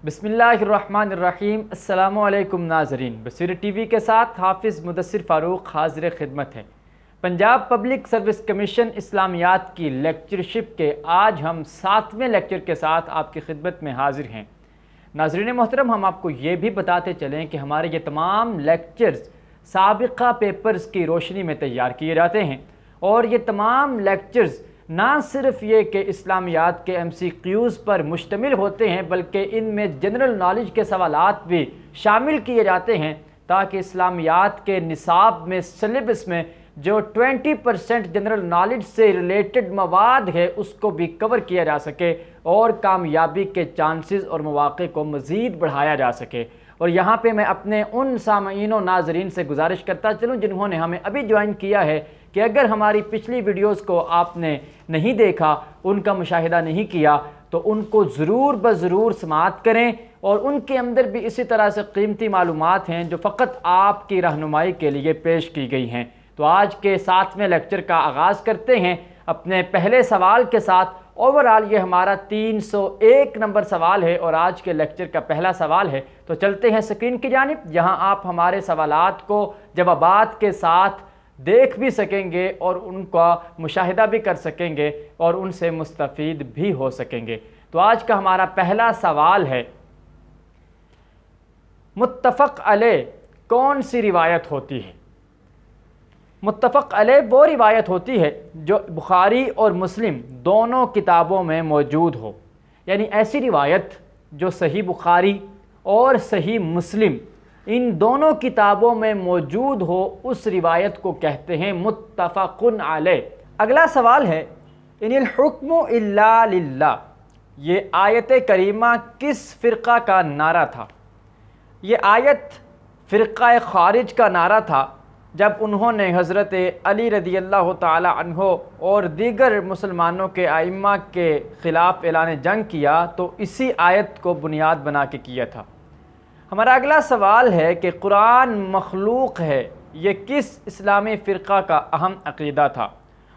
بسم اللہ الرحمن الرحیم۔ السلام علیکم ناظرین، بصیرت ٹی وی کے ساتھ حافظ مدثر فاروق حاضر خدمت ہے۔ پنجاب پبلک سروس کمیشن اسلامیات کی لیکچرشپ کے آج ہم 7ویں لیکچر کے ساتھ آپ کی خدمت میں حاضر ہیں۔ ناظرین محترم، ہم آپ کو یہ بھی بتاتے چلیں کہ ہمارے یہ تمام لیکچرز سابقہ پیپرز کی روشنی میں تیار کیے جاتے ہیں، اور یہ تمام لیکچرز نہ صرف یہ کہ اسلامیات کے MCQs پر مشتمل ہوتے ہیں، بلکہ ان میں جنرل نالج کے سوالات بھی شامل کیے جاتے ہیں، تاکہ اسلامیات کے نصاب میں سلیبس میں جو 20% جنرل نالج سے ریلیٹڈ مواد ہے اس کو بھی کور کیا جا سکے اور کامیابی کے چانسز اور مواقع کو مزید بڑھایا جا سکے۔ اور یہاں پہ میں اپنے ان سامعین و ناظرین سے گزارش کرتا چلوں جنہوں نے ہمیں ابھی جوائن کیا ہے کہ اگر ہماری پچھلی ویڈیوز کو آپ نے نہیں دیکھا، ان کا مشاہدہ نہیں کیا، تو ان کو ضرور بضرور سماعت کریں، اور ان کے اندر بھی اسی طرح سے قیمتی معلومات ہیں جو فقط آپ کی رہنمائی کے لیے پیش کی گئی ہیں۔ تو آج کے 7ویں لیکچر کا آغاز کرتے ہیں اپنے پہلے سوال کے ساتھ۔ اوورآل یہ ہمارا 301 نمبر سوال ہے اور آج کے لیکچر کا پہلا سوال ہے۔ تو چلتے ہیں سکرین کی جانب، جہاں آپ ہمارے سوالات کو جوابات کے ساتھ دیکھ بھی سکیں گے اور ان کا مشاہدہ بھی کر سکیں گے اور ان سے مستفید بھی ہو سکیں گے۔ تو آج کا ہمارا پہلا سوال ہے، متفق علیہ کون سی روایت ہوتی ہے؟ متفق علیہ وہ روایت ہوتی ہے جو بخاری اور مسلم دونوں کتابوں میں موجود ہو، یعنی ایسی روایت جو صحیح بخاری اور صحیح مسلم ان دونوں کتابوں میں موجود ہو، اس روایت کو کہتے ہیں متفق علیہ۔ اگلا سوال ہے، ان الحکم الا للہ، یہ آیت کریمہ کس فرقہ کا نعرہ تھا؟ یہ آیت فرقہ خارج کا نعرہ تھا جب انہوں نے حضرت علی رضی اللہ تعالی عنہ اور دیگر مسلمانوں کے ائمہ کے خلاف اعلان جنگ کیا، تو اسی آیت کو بنیاد بنا کے کیا تھا۔ ہمارا اگلا سوال ہے کہ قرآن مخلوق ہے، یہ کس اسلامی فرقہ کا اہم عقیدہ تھا؟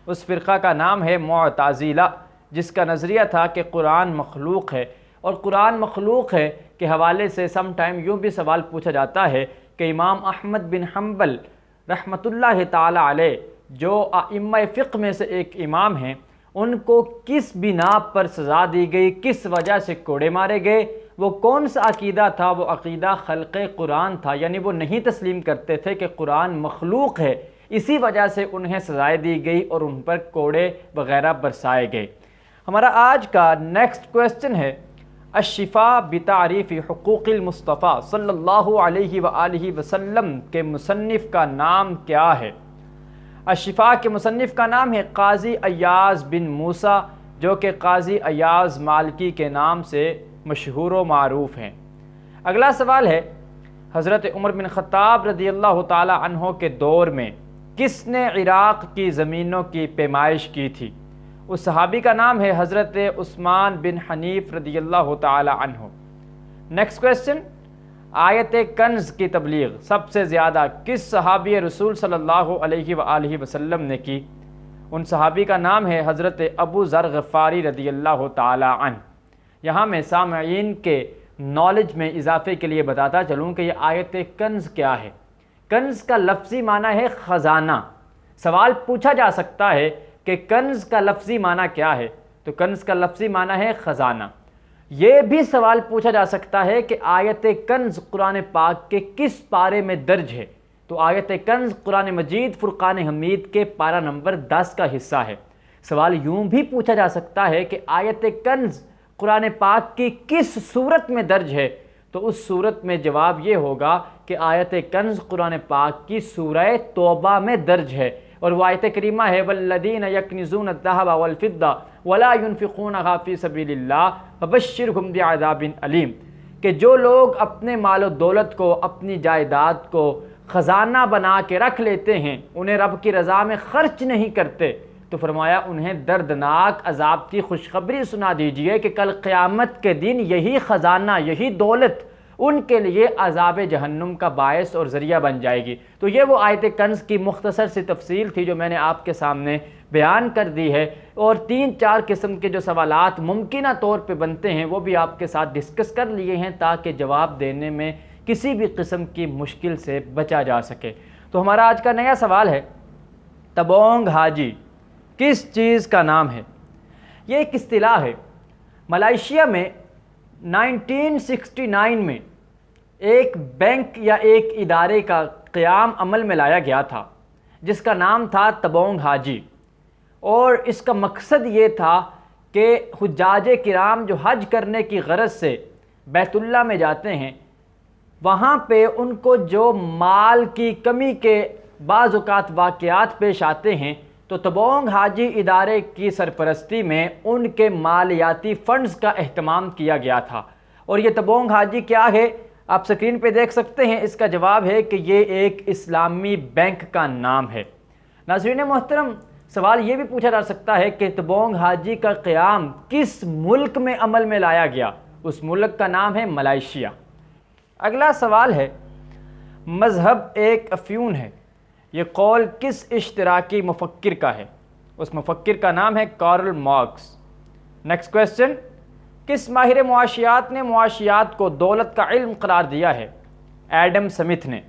اس فرقہ کا نام ہے معتزلہ، جس کا نظریہ تھا کہ قرآن مخلوق ہے۔ اور قرآن مخلوق ہے کے حوالے سے سم ٹائم یوں بھی سوال پوچھا جاتا ہے کہ امام احمد بن حنبل رحمۃ اللہ تعالی علیہ، جو ائمہ فقہ میں سے ایک امام ہیں، ان کو کس بنا پر سزا دی گئی، کس وجہ سے کوڑے مارے گئے؟ وہ کون سا عقیدہ تھا؟ وہ عقیدہ خلق قرآن تھا، یعنی وہ نہیں تسلیم کرتے تھے کہ قرآن مخلوق ہے، اسی وجہ سے انہیں سزائیں دی گئی اور ان پر کوڑے وغیرہ برسائے گئے۔ ہمارا آج کا نیکسٹ کویسچن ہے، الشفاء بتعریف حقوق المصطفیٰ صلی اللہ علیہ وآلہ وسلم کے مصنف کا نام کیا ہے؟ الشفاء کے مصنف کا نام ہے قاضی ایاز بن موسیٰ، جو کہ قاضی ایاز مالکی کے نام سے مشہور و معروف ہیں۔ اگلا سوال ہے، حضرت عمر بن خطاب رضی اللہ تعالی عنہ کے دور میں کس نے عراق کی زمینوں کی پیمائش کی تھی؟ اس صحابی کا نام ہے حضرت عثمان بن حنیف رضی اللہ تعالی عنہ۔ نیکسٹ کویسچن، آیت کنز کی تبلیغ سب سے زیادہ کس صحابی رسول صلی اللہ علیہ وآلہ وسلم نے کی؟ ان صحابی کا نام ہے حضرت ابو ذر غفاری رضی اللہ تعالی عنہ۔ یہاں میں سامعین کے نالج میں اضافے کے لیے بتاتا چلوں کہ یہ آیت کنز کیا ہے۔ کنز کا لفظی معنی ہے خزانہ۔ سوال پوچھا جا سکتا ہے کہ کنز کا لفظی معنی کیا ہے؟ تو کنز کا لفظی معنی ہے خزانہ۔ یہ بھی سوال پوچھا جا سکتا ہے کہ آیت کنز قرآن پاک کے کس پارے میں درج ہے؟ تو آیت کنز قرآن مجید فرقان حمید کے پارہ نمبر 10 کا حصہ ہے۔ سوال یوں بھی پوچھا جا سکتا ہے کہ آیت کنز قرآن پاک کی کس صورت میں درج ہے؟ تو اس صورت میں جواب یہ ہوگا کہ آیت کنز قرآن پاک کی سورہ توبہ میں درج ہے، اور وہ آیت کریمہ ہے والذین یکنزون الذھب والفضہ ولا ينفقونها فی سبیل اللہ فبشرھم بعذاب علیم، کہ جو لوگ اپنے مال و دولت کو، اپنی جائیداد کو خزانہ بنا کے رکھ لیتے ہیں، انہیں رب کی رضا میں خرچ نہیں کرتے، تو فرمایا انہیں دردناک عذاب کی خوشخبری سنا دیجئے کہ کل قیامت کے دن یہی خزانہ، یہی دولت ان کے لیے عذاب جہنم کا باعث اور ذریعہ بن جائے گی۔ تو یہ وہ آیت کنز کی مختصر سی تفصیل تھی جو میں نے آپ کے سامنے بیان کر دی ہے، اور 3-4 قسم کے جو سوالات ممکنہ طور پہ بنتے ہیں وہ بھی آپ کے ساتھ ڈسکس کر لیے ہیں تاکہ جواب دینے میں کسی بھی قسم کی مشکل سے بچا جا سکے۔ تو ہمارا آج کا نیا سوال ہے، تبونگ حاجی کس چیز کا نام ہے؟ یہ ایک اصطلاح ہے۔ ملائیشیا میں 1969 میں ایک بینک یا ایک ادارے کا قیام عمل میں لایا گیا تھا جس کا نام تھا تبونگ حاجی، اور اس کا مقصد یہ تھا کہ حجاج کرام جو حج کرنے کی غرض سے بیت اللہ میں جاتے ہیں، وہاں پہ ان کو جو مال کی کمی کے بعض اوقات واقعات پیش آتے ہیں، تو تبونگ حاجی ادارے کی سرپرستی میں ان کے مالیاتی فنڈز کا اہتمام کیا گیا تھا۔ اور یہ تبونگ حاجی کیا ہے؟ آپ سکرین پہ دیکھ سکتے ہیں، اس کا جواب ہے کہ یہ ایک اسلامی بینک کا نام ہے۔ ناظرین محترم، سوال یہ بھی پوچھا جا سکتا ہے کہ تبونگ حاجی کا قیام کس ملک میں عمل میں لایا گیا؟ اس ملک کا نام ہے ملائیشیا۔ اگلا سوال ہے، مذہب ایک افیون ہے، یہ قول کس اشتراکی مفکر کا ہے؟ اس مفکر کا نام ہے کارل مارکس۔ نیکسٹ کویسچن، کس ماہر معاشیات نے معاشیات کو دولت کا علم قرار دیا ہے؟ ایڈم سمتھ نے۔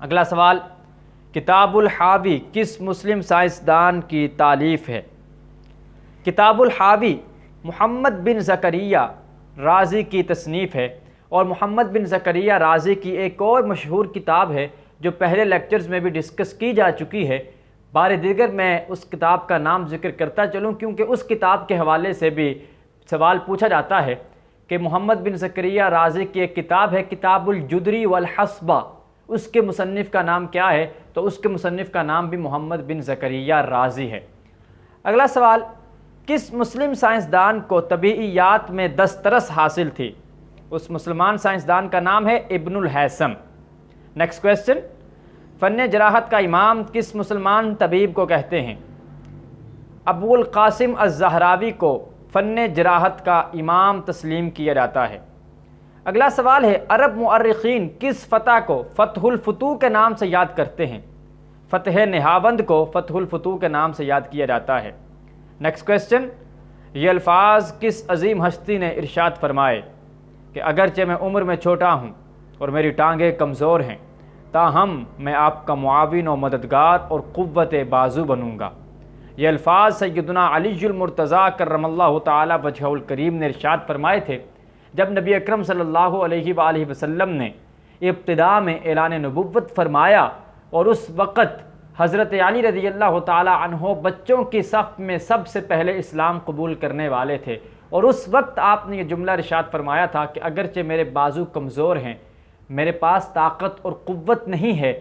اگلا سوال، کتاب الحاوی کس مسلم سائنسدان کی تالیف ہے؟ کتاب الحاوی محمد بن زکریا رازی کی تصنیف ہے، اور محمد بن زکریا رازی کی ایک اور مشہور کتاب ہے جو پہلے لیکچرز میں بھی ڈسکس کی جا چکی ہے۔ بار دیگر میں اس کتاب کا نام ذکر کرتا چلوں کیونکہ اس کتاب کے حوالے سے بھی سوال پوچھا جاتا ہے کہ محمد بن زکریا رازی کی ایک کتاب ہے کتاب الجدری والحسبہ، اس کے مصنف کا نام کیا ہے؟ تو اس کے مصنف کا نام بھی محمد بن زکریا رازی ہے۔ اگلا سوال، کس مسلم سائنسدان کو طبیعیات میں دسترس حاصل تھی؟ اس مسلمان سائنسدان کا نام ہے ابن الہیثم۔ نیکسٹ کویسچن، فن جراحت کا امام کس مسلمان طبیب کو کہتے ہیں؟ ابو القاسم الزہراوی کو فن جراحت کا امام تسلیم کیا جاتا ہے۔ اگلا سوال ہے، عرب مورخین کس فتح کو فتح الفتوح کے نام سے یاد کرتے ہیں؟ فتح نہاوند کو فتح الفتوح کے نام سے یاد کیا جاتا ہے۔ نیکسٹ کویسچن، یہ الفاظ کس عظیم ہستی نے ارشاد فرمائے کہ اگرچہ میں عمر میں چھوٹا ہوں اور میری ٹانگیں کمزور ہیں، تاہم میں آپ کا معاون و مددگار اور قوت بازو بنوں گا؟ یہ الفاظ سیدنا علی المرتضیٰ کرم اللہ تعالی وجہہ الکریم نے ارشاد فرمائے تھے جب نبی اکرم صلی اللہ علیہ وآلہ وسلم نے ابتداء میں اعلان نبوت فرمایا، اور اس وقت حضرت علی رضی اللہ تعالی عنہ بچوں کی صف میں سب سے پہلے اسلام قبول کرنے والے تھے، اور اس وقت آپ نے یہ جملہ ارشاد فرمایا تھا کہ اگرچہ میرے بازو کمزور ہیں، میرے پاس طاقت اور قوت نہیں ہے،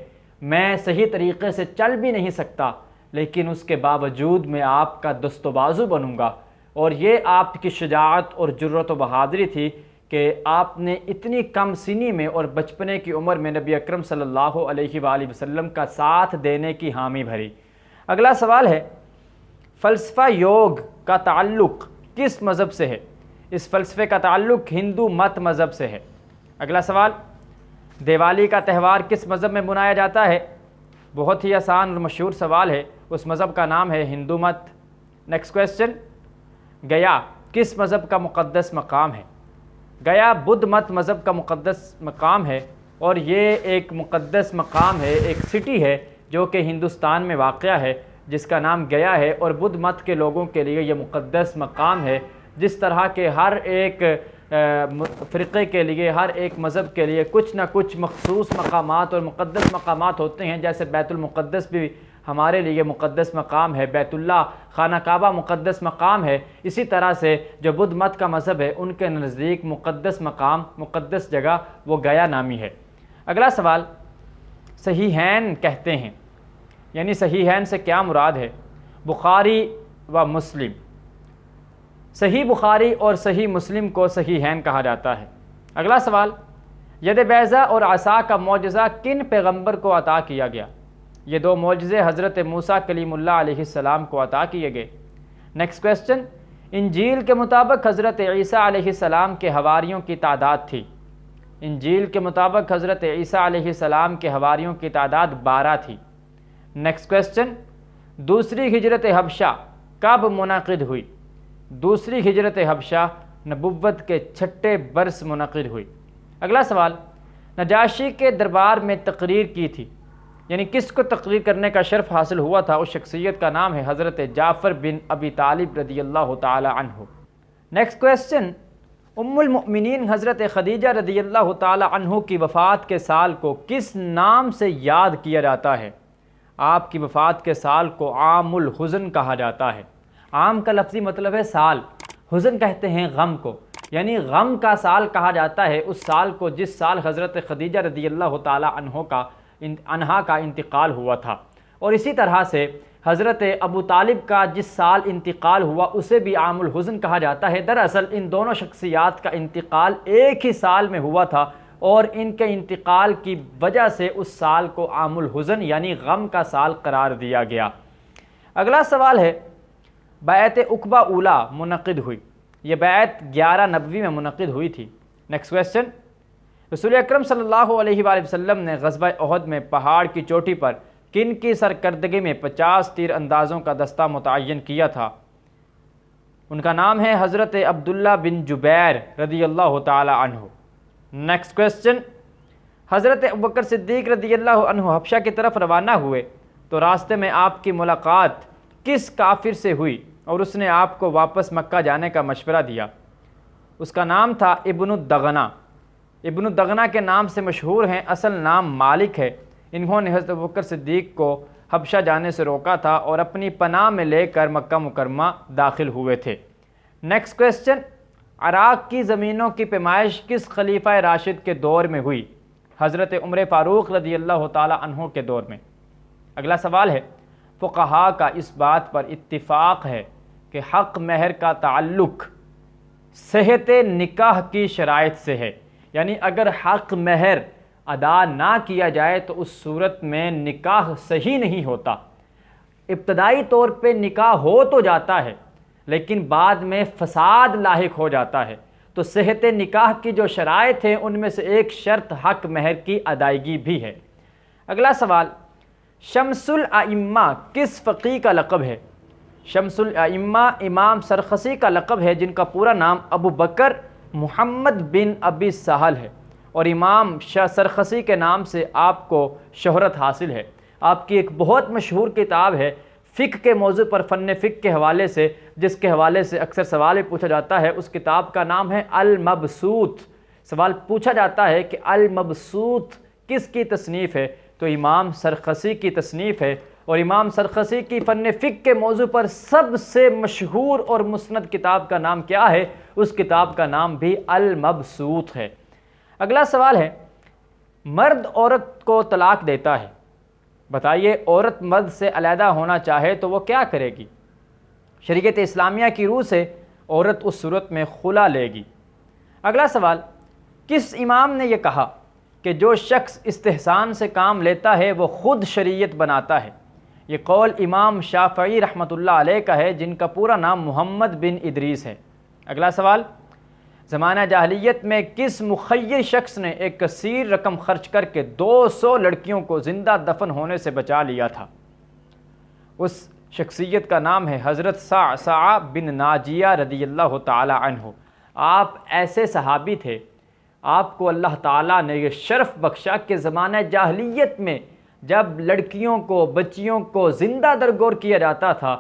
میں صحیح طریقے سے چل بھی نہیں سکتا، لیکن اس کے باوجود میں آپ کا دست و بازو بنوں گا۔ اور یہ آپ کی شجاعت اور جرأت و بہادری تھی کہ آپ نے اتنی کم سنی میں اور بچپنے کی عمر میں نبی اکرم صلی اللہ علیہ وآلہ وسلم کا ساتھ دینے کی حامی بھری۔ اگلا سوال ہے، فلسفہ یوگ کا تعلق کس مذہب سے ہے؟ اس فلسفے کا تعلق ہندو مت مذہب سے ہے۔ اگلا سوال، دیوالی کا تہوار کس مذہب میں منایا جاتا ہے؟ بہت ہی آسان اور مشہور سوال ہے، اس مذہب کا نام ہے ہندو مت۔ نیکسٹ کویسچن، گیا کس مذہب کا مقدس مقام ہے؟ گیا بدھ مت مذہب کا مقدس مقام ہے، اور یہ ایک مقدس مقام ہے، ایک سٹی ہے جو کہ ہندوستان میں واقع ہے جس کا نام گیا ہے، اور بدھ مت کے لوگوں کے لیے یہ مقدس مقام ہے۔ جس طرح کے ہر ایک فرقے کے لیے، ہر ایک مذہب کے لیے کچھ نہ کچھ مخصوص مقامات اور مقدس مقامات ہوتے ہیں، جیسے بیت المقدس بھی ہمارے لیے مقدس مقام ہے، بیت اللہ خانہ کعبہ مقدس مقام ہے، اسی طرح سے جو بدھ مت کا مذہب ہے ان کے نزدیک مقدس مقام، مقدس جگہ وہ گیا نامی ہے۔ اگلا سوال، صحیحین کہتے ہیں، یعنی صحیحین سے کیا مراد ہے؟ بخاری و مسلم۔ صحیح بخاری اور صحیح مسلم کو صحیحین کہا جاتا ہے۔ اگلا سوال، ید بیضا اور عصا کا معجزہ کن پیغمبر کو عطا کیا گیا؟ یہ دو معجزے حضرت موسیٰ کلیم اللہ علیہ السلام کو عطا کیے گئے۔ نیکسٹ کویسچن، انجیل کے مطابق حضرت عیسیٰ علیہ السلام کے حواریوں کی تعداد تھی؟ انجیل کے مطابق حضرت عیسیٰ علیہ السلام کے حواریوں کی تعداد 12 تھی۔ نیکسٹ کویسچن، دوسری ہجرت حبشہ کب منعقد ہوئی؟ دوسری ہجرت حبشہ نبوت کے 6 برس منعقد ہوئی۔ اگلا سوال، نجاشی کے دربار میں تقریر کی تھی، یعنی کس کو تقریر کرنے کا شرف حاصل ہوا تھا؟ اس شخصیت کا نام ہے حضرت جعفر بن ابی طالب رضی اللہ تعالی عنہ۔ نیکسٹ کویسچن، ام المؤمنین حضرت خدیجہ رضی اللہ تعالی عنہ کی وفات کے سال کو کس نام سے یاد کیا جاتا ہے؟ آپ کی وفات کے سال کو عام الحزن کہا جاتا ہے۔ عام کا لفظی مطلب ہے سال، حزن کہتے ہیں غم کو، یعنی غم کا سال کہا جاتا ہے اس سال کو جس سال حضرت خدیجہ رضی اللہ تعالی عنہا کا انتقال ہوا تھا۔ اور اسی طرح سے حضرت ابو طالب کا جس سال انتقال ہوا اسے بھی عام الحزن کہا جاتا ہے۔ دراصل ان دونوں شخصیات کا انتقال ایک ہی سال میں ہوا تھا اور ان کے انتقال کی وجہ سے اس سال کو عام الحزن یعنی غم کا سال قرار دیا گیا۔ اگلا سوال ہے، بیعت عقبہ اولیٰ منعقد ہوئی، یہ بیعت 11 نبوی میں منعقد ہوئی تھی۔ نیکسٹ کویسچن، رسول اکرم صلی اللہ علیہ وآلہ وسلم نے غزوہ احد میں پہاڑ کی چوٹی پر کن کی سرکردگی میں 50 تیر اندازوں کا دستہ متعین کیا تھا؟ ان کا نام ہے حضرت عبداللہ بن جبیر رضی اللہ تعالی عنہ۔ نیکسٹ کویسچن، حضرت ابوبکر صدیق رضی اللہ عنہ حبشہ کی طرف روانہ ہوئے تو راستے میں آپ کی ملاقات کس کافر سے ہوئی اور اس نے آپ کو واپس مکہ جانے کا مشورہ دیا؟ اس کا نام تھا ابن الدغنہ۔ ابن الدغنہ کے نام سے مشہور ہیں، اصل نام مالک ہے۔ انہوں نے حضرت ابوبکر صدیق کو حبشہ جانے سے روکا تھا اور اپنی پناہ میں لے کر مکہ مکرمہ داخل ہوئے تھے۔ نیکسٹ کویسچن، عراق کی زمینوں کی پیمائش کس خلیفہ راشد کے دور میں ہوئی؟ حضرت عمر فاروق رضی اللہ تعالی عنہ کے دور میں۔ اگلا سوال ہے، فقہاء کا اس بات پر اتفاق ہے کہ حق مہر کا تعلق صحت نکاح کی شرائط سے ہے، یعنی اگر حق مہر ادا نہ کیا جائے تو اس صورت میں نکاح صحیح نہیں ہوتا۔ ابتدائی طور پہ نکاح ہو تو جاتا ہے لیکن بعد میں فساد لاحق ہو جاتا ہے، تو صحت نکاح کی جو شرائط ہیں ان میں سے ایک شرط حق مہر کی ادائیگی بھی ہے۔ اگلا سوال، شمس الائمہ کس فقیہ کا لقب ہے؟ شمس الائمہ امام سرخسی کا لقب ہے جن کا پورا نام ابو بکر محمد بن ابی سہل ہے، اور امام سرخسی کے نام سے آپ کو شہرت حاصل ہے۔ آپ کی ایک بہت مشہور کتاب ہے فقہ کے موضوع پر، فن فقہ کے حوالے سے، جس کے حوالے سے اکثر سوال پوچھا جاتا ہے، اس کتاب کا نام ہے المبسوط۔ سوال پوچھا جاتا ہے کہ المبسوط کس کی تصنیف ہے؟ تو امام سرخسی کی تصنیف ہے، اور امام سرخسی کی فن فقہ کے موضوع پر سب سے مشہور اور مسند کتاب کا نام کیا ہے؟ اس کتاب کا نام بھی المبسوط ہے۔ اگلا سوال ہے، مرد عورت کو طلاق دیتا ہے، بتائیے عورت مرد سے علیحدہ ہونا چاہے تو وہ کیا کرے گی؟ شریعت اسلامیہ کی روح سے عورت اس صورت میں خلا لے گی۔ اگلا سوال، کس امام نے یہ کہا کہ جو شخص استحسان سے کام لیتا ہے وہ خود شریعت بناتا ہے؟ یہ قول امام شافعی رحمۃ اللہ علیہ کا ہے جن کا پورا نام محمد بن ادریس ہے۔ اگلا سوال، زمانہ جاہلیت میں کس مخیر شخص نے ایک کثیر رقم خرچ کر کے 200 لڑکیوں کو زندہ دفن ہونے سے بچا لیا تھا؟ اس شخصیت کا نام ہے حضرت صعصع بن ناجیہ رضی اللہ تعالی عنہ۔ آپ ایسے صحابی تھے، آپ کو اللہ تعالیٰ نے یہ شرف بخشا کہ زمانہ جاہلیت میں جب لڑکیوں کو، بچیوں کو زندہ درگور کیا جاتا تھا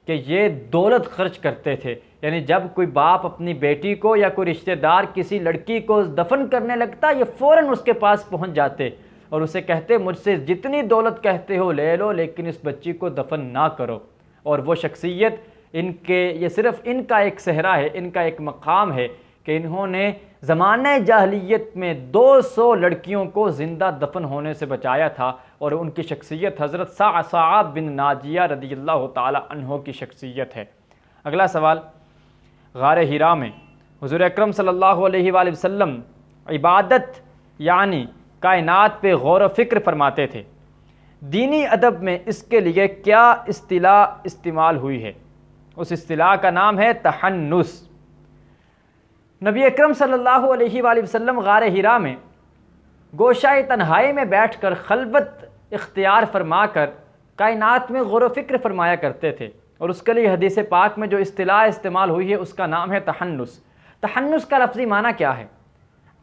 کہ یہ دولت خرچ کرتے تھے، یعنی جب کوئی باپ اپنی بیٹی کو یا کوئی رشتہ دار کسی لڑکی کو دفن کرنے لگتا یہ فوراً اس کے پاس پہنچ جاتے اور اسے کہتے مجھ سے جتنی دولت کہتے ہو لے لو لیکن اس بچی کو دفن نہ کرو۔ اور وہ شخصیت یہ صرف ان کا ایک صحرا ہے، ان کا ایک مقام ہے کہ انہوں نے زمانہ جاہلیت میں 200 لڑکیوں کو زندہ دفن ہونے سے بچایا تھا، اور ان کی شخصیت حضرت صعصع بن ناجیہ رضی اللہ تعالی عنہ کی شخصیت ہے۔ اگلا سوال، غار حرا میں حضور اکرم صلی اللہ علیہ وآلہ وسلم عبادت یعنی کائنات پہ غور و فکر فرماتے تھے، دینی ادب میں اس کے لیے کیا اصطلاح استعمال ہوئی ہے؟ اس اصطلاح کا نام ہے تحنس۔ نبی اکرم صلی اللہ علیہ وآلہ وسلم غار حرا میں گوشۂ تنہائی میں بیٹھ کر خلوت اختیار فرما کر کائنات میں غور و فکر فرمایا کرتے تھے، اور اس کے لیے حدیث پاک میں جو اصطلاح استعمال ہوئی ہے اس کا نام ہے تحنس۔ تحنس کا لفظی معنی کیا ہے؟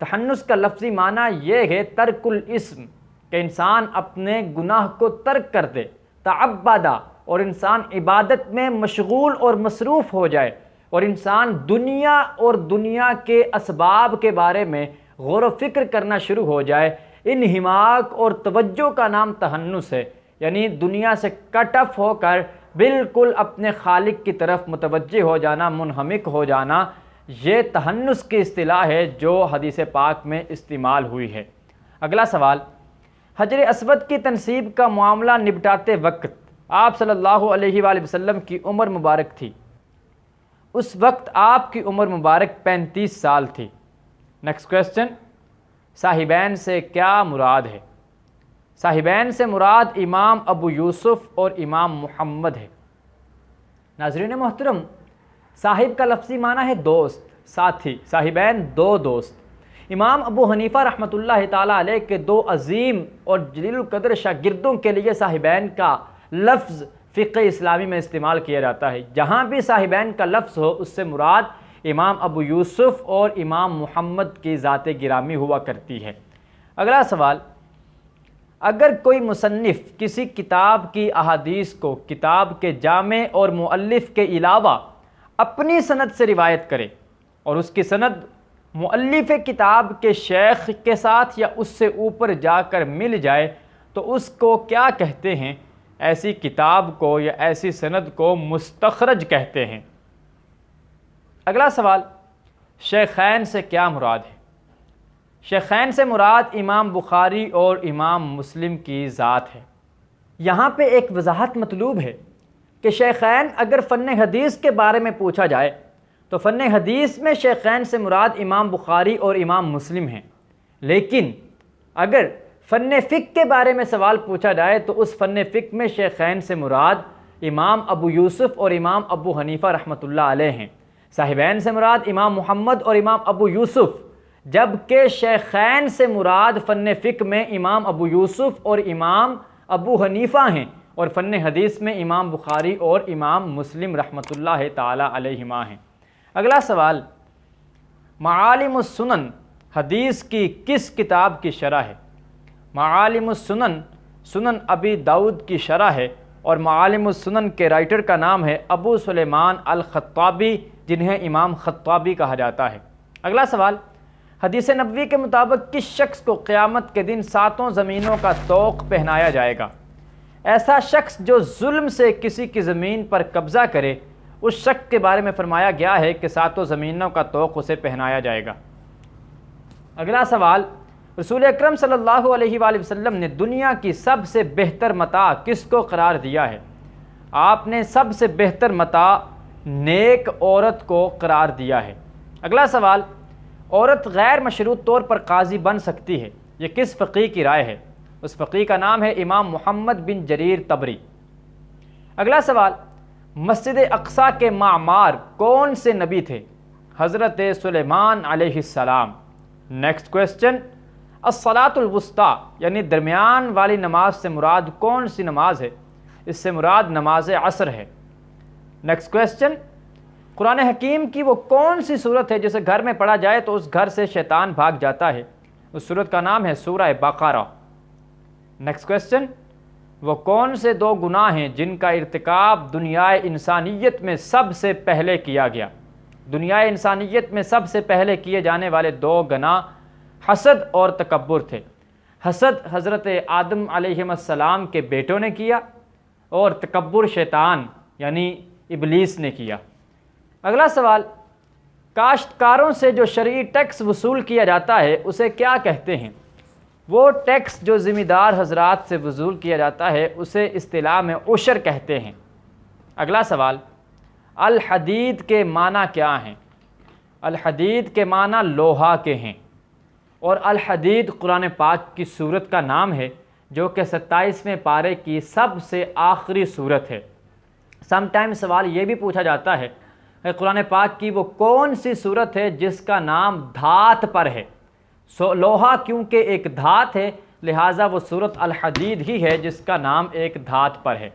تحنس کا لفظی معنی یہ ہے ترک الاسم، کہ انسان اپنے گناہ کو ترک کر دے، تعبدہ، اور انسان عبادت میں مشغول اور مصروف ہو جائے، اور انسان دنیا اور دنیا کے اسباب کے بارے میں غور و فکر کرنا شروع ہو جائے۔ انہماک اور توجہ کا نام تحنس ہے، یعنی دنیا سے کٹ آف ہو کر بالکل اپنے خالق کی طرف متوجہ ہو جانا، منہمک ہو جانا، یہ تحنس کی اصطلاح ہے جو حدیث پاک میں استعمال ہوئی ہے۔ اگلا سوال، حجر اسود کی تنصیب کا معاملہ نپٹاتے وقت آپ صلی اللہ علیہ وآلہ وسلم کی عمر مبارک تھی۔ اس وقت آپ کی عمر مبارک 35 سال تھی۔ نیکسٹ کویسچن، صاحبین سے کیا مراد ہے؟ صاحبین سے مراد امام ابو یوسف اور امام محمد ہے۔ ناظرین محترم، صاحب کا لفظی معنی ہے دوست، ساتھی، صاحبین دو دوست۔ امام ابو حنیفہ رحمۃ اللہ تعالیٰ علیہ کے دو عظیم اور جلیل القدر شاگردوں کے لیے صاحبین کا لفظ فقہ اسلامی میں استعمال کیا جاتا ہے۔ جہاں بھی صاحبین کا لفظ ہو اس سے مراد امام ابو یوسف اور امام محمد کی ذات گرامی ہوا کرتی ہے۔ اگلا سوال، اگر کوئی مصنف کسی کتاب کی احادیث کو کتاب کے جامع اور مؤلف کے علاوہ اپنی سند سے روایت کرے اور اس کی سند مؤلف کتاب کے شیخ کے ساتھ یا اس سے اوپر جا کر مل جائے تو اس کو کیا کہتے ہیں؟ ایسی کتاب کو یا ایسی سند کو مستخرج کہتے ہیں۔ اگلا سوال، شیخین سے کیا مراد ہے؟ شیخین سے مراد امام بخاری اور امام مسلم کی ذات ہے۔ یہاں پہ ایک وضاحت مطلوب ہے کہ شیخین اگر فن حدیث کے بارے میں پوچھا جائے تو فن حدیث میں شیخین سے مراد امام بخاری اور امام مسلم ہیں، لیکن اگر فن فقہ کے بارے میں سوال پوچھا جائے تو اس فن فقہ میں شیخین سے مراد امام ابو یوسف اور امام ابو حنیفہ رحمۃ اللہ علیہ ہیں۔ صاحبین سے مراد امام محمد اور امام ابو یوسف، جبکہ شیخین سے مراد فن فقہ میں امام ابو یوسف اور امام ابو حنیفہ ہیں، اور فن حدیث میں امام بخاری اور امام مسلم رحمۃ اللہ تعالی علیہما ہیں۔ اگلا سوال، معالم السنن حدیث کی کس کتاب کی شرح ہے؟ معالم السنن سنن ابی داؤد کی شرح ہے، اور معالم السنن کے رائٹر کا نام ہے ابو سلیمان الخطابی، جنہیں امام خطابی کہا جاتا ہے۔ اگلا سوال، حدیث نبوی کے مطابق کس شخص کو قیامت کے دن 7 زمینوں کا طوق پہنایا جائے گا؟ ایسا شخص جو ظلم سے کسی کی زمین پر قبضہ کرے، اس شخص کے بارے میں فرمایا گیا ہے کہ 7 زمینوں کا طوق اسے پہنایا جائے گا۔ اگلا سوال، رسول اکرم صلی اللہ علیہ وآلہ وسلم نے دنیا کی سب سے بہتر متاع کس کو قرار دیا ہے؟ آپ نے سب سے بہتر متاع نیک عورت کو قرار دیا ہے۔ اگلا سوال، عورت غیر مشروط طور پر قاضی بن سکتی ہے، یہ کس فقیہ کی رائے ہے؟ اس فقیہ کا نام ہے امام محمد بن جریر طبری۔ اگلا سوال، مسجد اقصی کے معمار کون سے نبی تھے؟ حضرت سلیمان علیہ السلام۔ نیکسٹ کویسچن، الصلاۃ الوسطیٰ یعنی درمیان والی نماز سے مراد کون سی نماز ہے؟ اس سے مراد نماز عصر ہے۔ نیکسٹ کویسچن، قرآن حکیم کی وہ کون سی صورت ہے جسے گھر میں پڑھا جائے تو اس گھر سے شیطان بھاگ جاتا ہے؟ اس صورت کا نام ہے سورہ بقرہ۔ نیکسٹ کویسچن، وہ کون سے 2 گناہ ہیں جن کا ارتکاب دنیائے انسانیت میں سب سے پہلے کیا گیا؟ دنیائے انسانیت میں سب سے پہلے کیے جانے والے 2 گناہ حسد اور تکبر تھے۔ حسد حضرت آدم علیہ السلام کے بیٹوں نے کیا، اور تکبر شیطان یعنی ابلیس نے کیا۔ اگلا سوال، کاشتکاروں سے جو شرعی ٹیکس وصول کیا جاتا ہے اسے کیا کہتے ہیں؟ وہ ٹیکس جو ذمہ دار حضرات سے وصول کیا جاتا ہے اسے اصطلاح میں عشر کہتے ہیں۔ اگلا سوال، الحدید کے معنی کیا ہیں؟ الحدید کے معنی لوہا کے ہیں، اور الحدید قرآن پاک کی سورت کا نام ہے جو کہ 27ویں پارے کی سب سے آخری سورت ہے۔ سم ٹائم سوال یہ بھی پوچھا جاتا ہے قرآن پاک کی وہ کون سی صورت ہے جس کا نام دھات پر ہے؟ لوہا کیونکہ ایک دھات ہے، لہٰذا وہ صورت الحدید ہی ہے جس کا نام ایک دھات پر ہے۔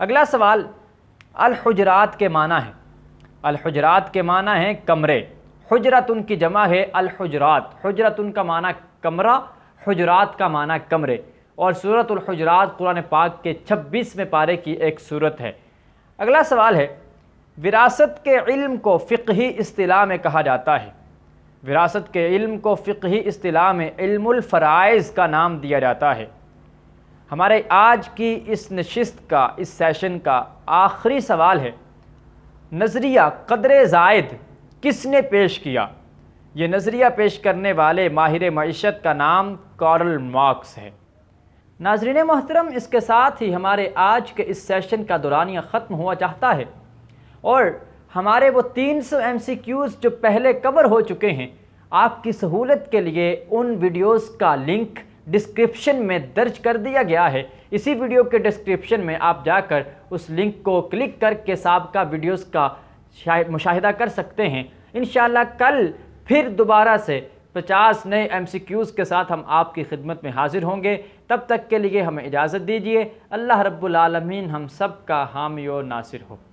اگلا سوال، الحجرات کے معنی ہے۔ الحجرات کے معنی ہیں کمرے۔ حجرتن کی جمع ہے الحجرات، حجرتن کا معنی کمرہ، حجرات کا معنی کمرے، اور سورۃ الحجرات قرآن پاک کے 26ویں پارے کی ایک سورت ہے۔ اگلا سوال ہے، وراثت کے علم کو فقہی اصطلاح میں کہا جاتا ہے۔ وراثت کے علم کو فقہی اصطلاح میں علم الفرائض کا نام دیا جاتا ہے۔ ہمارے آج کی اس نشست کا، اس سیشن کا آخری سوال ہے، نظریہ قدر زائد کس نے پیش کیا؟ یہ نظریہ پیش کرنے والے ماہر معیشت کا نام کارل مارکس ہے۔ ناظرین محترم، اس کے ساتھ ہی ہمارے آج کے اس سیشن کا دورانیہ ختم ہوا چاہتا ہے، اور ہمارے وہ 300 MCQs جو پہلے کور ہو چکے ہیں، آپ کی سہولت کے لیے ان ویڈیوز کا لنک ڈسکرپشن میں درج کر دیا گیا ہے۔ اسی ویڈیو کے ڈسکرپشن میں آپ جا کر اس لنک کو کلک کر کے سابقہ ویڈیوز کا مشاہدہ کر سکتے ہیں۔ انشاءاللہ کل پھر دوبارہ سے 50 نئے MCQs کے ساتھ ہم آپ کی خدمت میں حاضر ہوں گے۔ تب تک کے لیے ہمیں اجازت دیجیے۔ اللہ رب العالمین ہم سب کا حامی و ناصر ہو۔